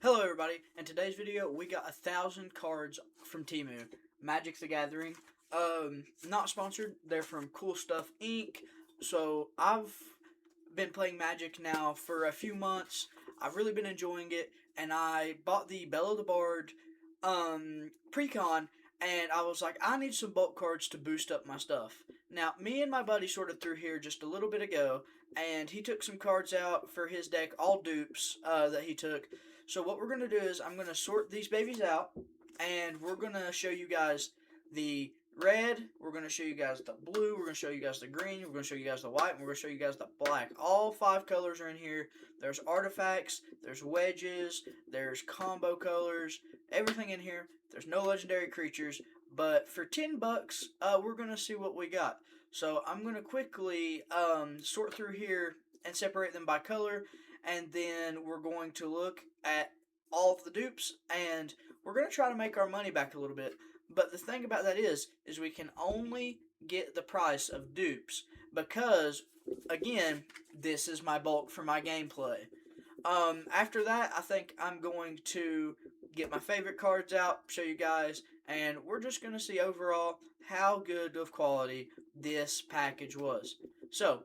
Hello everybody, in today's video we got 1,000 cards from Temu, Magic the Gathering. Not sponsored, they're from Cool Stuff Inc. So I've been playing Magic now for a few months. I've really been enjoying it, and I bought the Bella the Bard pre-con, and I was like, I need some bulk cards to boost up my stuff. Now, me and my buddy sorted through here just a little bit ago, and he took some cards out for his deck, all dupes that he took. So what we're going to do is I'm going to sort these babies out, and we're going to show you guys the red, we're going to show you guys the blue, we're going to show you guys the green, we're going to show you guys the white, and we're going to show you guys the black. All 5 colors are in here. There's artifacts, there's wedges, there's combo colors, everything in here. There's no legendary creatures, but for 10 bucks, we're going to see what we got. So I'm going to quickly sort through here and separate them by color, and then we're going to look at all of the dupes, and we're going to try to make our money back a little bit. But the thing about that is we can only get the price of dupes because, again, this is my bulk for my gameplay. After that, I think I'm going to get my favorite cards out, show you guys, and we're just going to see overall how good of quality this package was. So,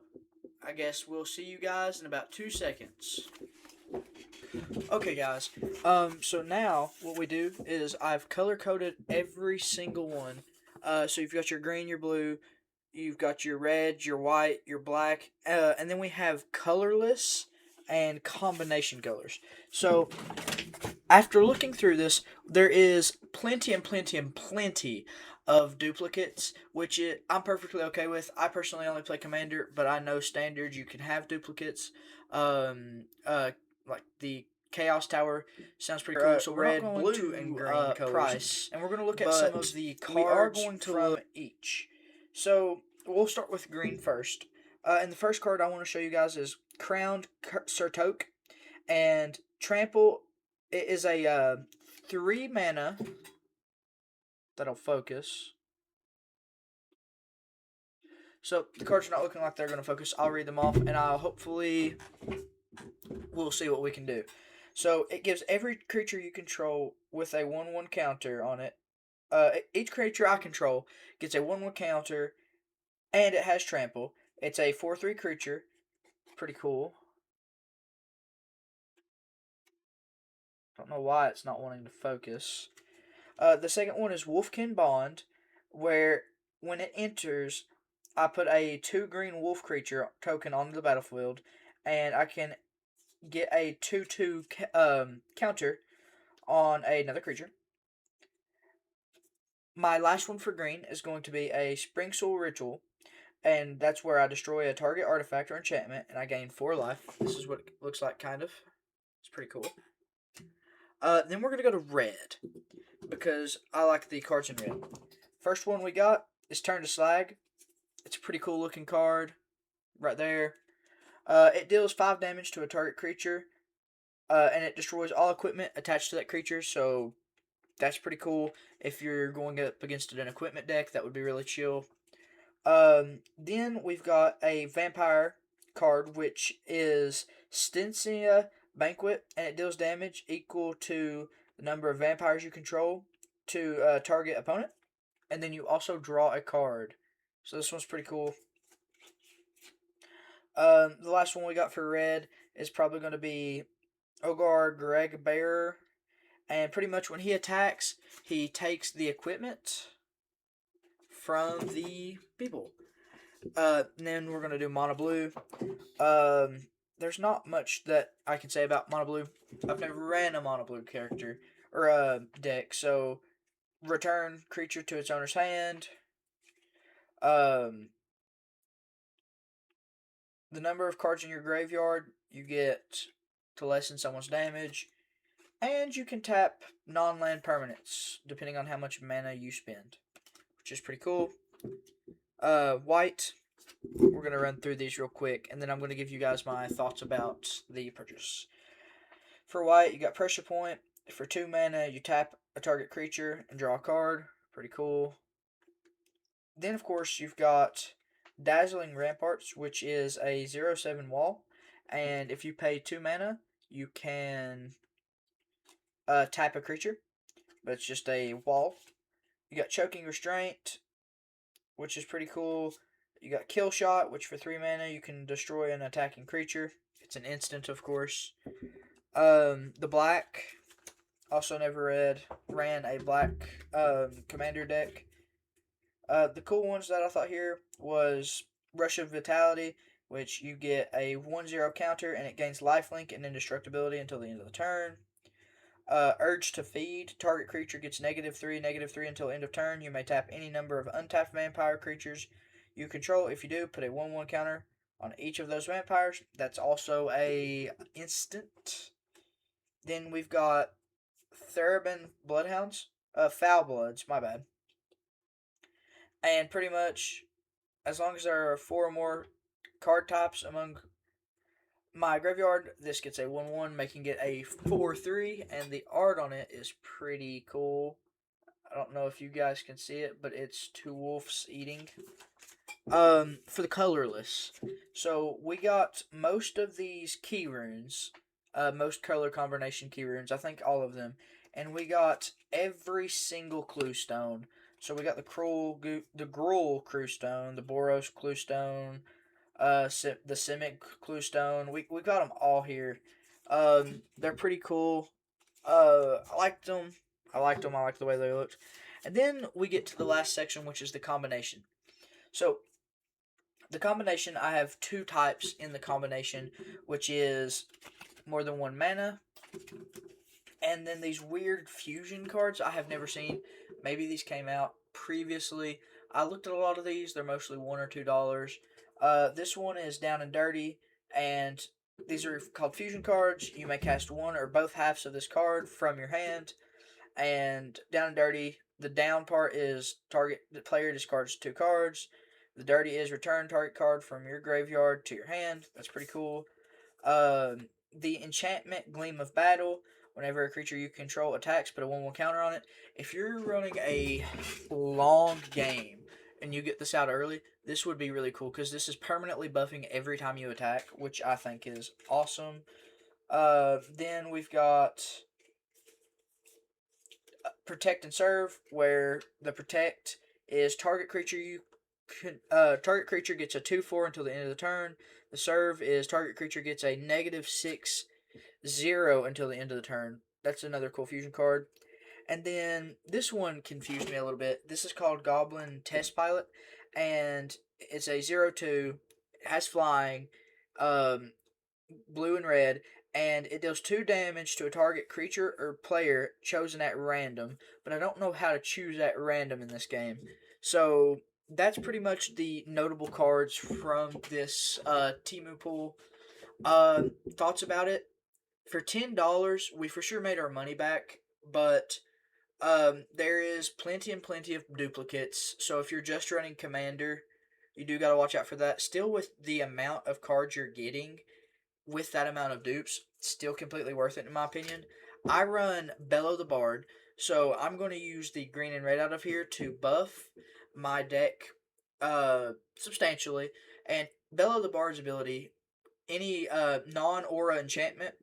I guess we'll see you guys in about 2 seconds. Okay, guys. So now what we do is I've color coded every single one. So you've got your green, your blue, you've got your red, your white, your black, and then we have colorless and combination colors. So after looking through this, there is plenty of duplicates, which I'm perfectly okay with. I personally only play Commander, but I know Standard you can have duplicates. Like the Chaos Tower sounds pretty cool. So red, blue, and green colors. Price, and we're going to look at some of the cards we are going to from each. So we'll start with green first. And the first card I want to show you guys is Crowned Sertoke, and Trample. It is a 3 mana that'll focus. So the cards are not looking like they're going to focus. I'll read them off, and we'll see what we can do. So it gives every creature you control with a 1/1 counter on it. Each creature I control gets a 1/1 counter, and it has Trample. It's a 4/3 creature. Pretty cool. Don't know why it's not wanting to focus. The second one is Wolfkin Bond, where when it enters, I put a 2 green wolf creature token onto the battlefield, and I can get a 2/2 counter on another creature. My last one for green is going to be a Spring Soul Ritual, and that's where I destroy a target artifact or enchantment, and I gain 4 life. This is what it looks like, kind of. It's pretty cool. Then we're going to go to red, because I like the cards in red. First one we got is Turn to Slag. It's a pretty cool looking card, right there. It deals 5 damage to a target creature, and it destroys all equipment attached to that creature, so that's pretty cool. If you're going up against an equipment deck, that would be really chill. Then we've got a vampire card, which is Stensia Banquet, and it deals damage equal to the number of vampires you control to a target opponent. And then you also draw a card. So this one's pretty cool. The last one we got for red is probably going to be Ogar Greg Bearer. And pretty much when he attacks, he takes the equipment from the people. Then we're going to do Mono Blue. There's not much that I can say about Mono Blue. I've never ran a Mono Blue character or deck. So, return creature to its owner's hand. The number of cards in your graveyard you get to lessen someone's damage. And you can tap non-land permanents, depending on how much mana you spend, which is pretty cool. White, we're going to run through these real quick, and then I'm going to give you guys my thoughts about the purchase. For white, you got Pressure Point. For 2 mana, you tap a target creature and draw a card. Pretty cool. Then, of course, you've got Dazzling Ramparts, which is a 0/7 wall, and if you pay 2 mana, you can type of creature, but it's just a wall. You got Choking Restraint, which is pretty cool. You got Kill Shot, which for 3 mana you can destroy an attacking creature. It's an instant, of course. The black, also never ran a black commander deck. The cool ones that I thought here was Rush of Vitality, which you get a 1/0 counter and it gains lifelink and indestructibility until the end of the turn. Urge to Feed. Target creature gets -3/-3 until end of turn. You may tap any number of untapped vampire creatures you control. If you do, put a 1/1 counter on each of those vampires. That's also a instant. Then we've got Therebin Bloodhounds. Foul Bloods, my bad. And pretty much, as long as there are 4 or more card types among my graveyard, this gets a 1/1, making it a 4/3, and the art on it is pretty cool. I don't know if you guys can see it, but it's 2 wolves eating. For the colorless, so we got most of these key runes, most color combination key runes, I think all of them, and we got every single clue stone. So we got the Gruul clue stone, the Boros clue stone, the Simic clue stone. We got them all here. They're pretty cool. I liked them. I liked them. I liked the way they looked. And then we get to the last section, which is the combination. So the combination, I have 2 types in the combination, which is more than 1 mana, and then these weird fusion cards I have never seen. Maybe these came out previously. I looked at a lot of these. They're mostly $1 or $2. This one is Down and Dirty, and these are called fusion cards. You may cast one or both halves of this card from your hand. And Down and Dirty, the down part is the player discards 2 cards. The dirty is return target card from your graveyard to your hand. That's pretty cool. The enchantment Gleam of Battle. Whenever a creature you control attacks, put a 1/1 counter on it. If you're running a long game and you get this out early, this would be really cool because this is permanently buffing every time you attack, which I think is awesome. Then we've got Protect and Serve, where the Protect is target creature gets a 2/4 until the end of the turn. The Serve is target creature gets a -6/0 until the end of the turn. That's another cool fusion card. And then this one confused me a little bit. This is called Goblin Test Pilot, and it's a 0/2. It has flying, blue and red, and it deals 2 damage to a target creature or player chosen at random. But I don't know how to choose at random in this game. So that's pretty much the notable cards from this Temu pool. Thoughts about it? For $10, we for sure made our money back, but there is plenty and plenty of duplicates. So if you're just running Commander, you do gotta watch out for that. Still, with the amount of cards you're getting, with that amount of dupes, still completely worth it in my opinion. I run Bellow the Bard, so I'm going to use the green and red out of here to buff my deck substantially. And Bellow the Bard's ability, any non-aura enchantment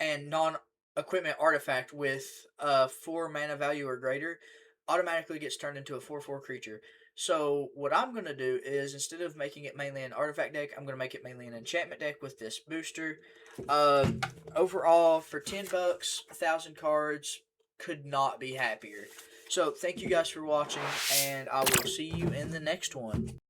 and non-equipment artifact with 4 mana value or greater automatically gets turned into a 4/4 creature. So what I'm going to do is, instead of making it mainly an artifact deck, I'm going to make it mainly an enchantment deck with this booster. Overall, for $10, 1,000 cards, could not be happier. So thank you guys for watching, and I will see you in the next one.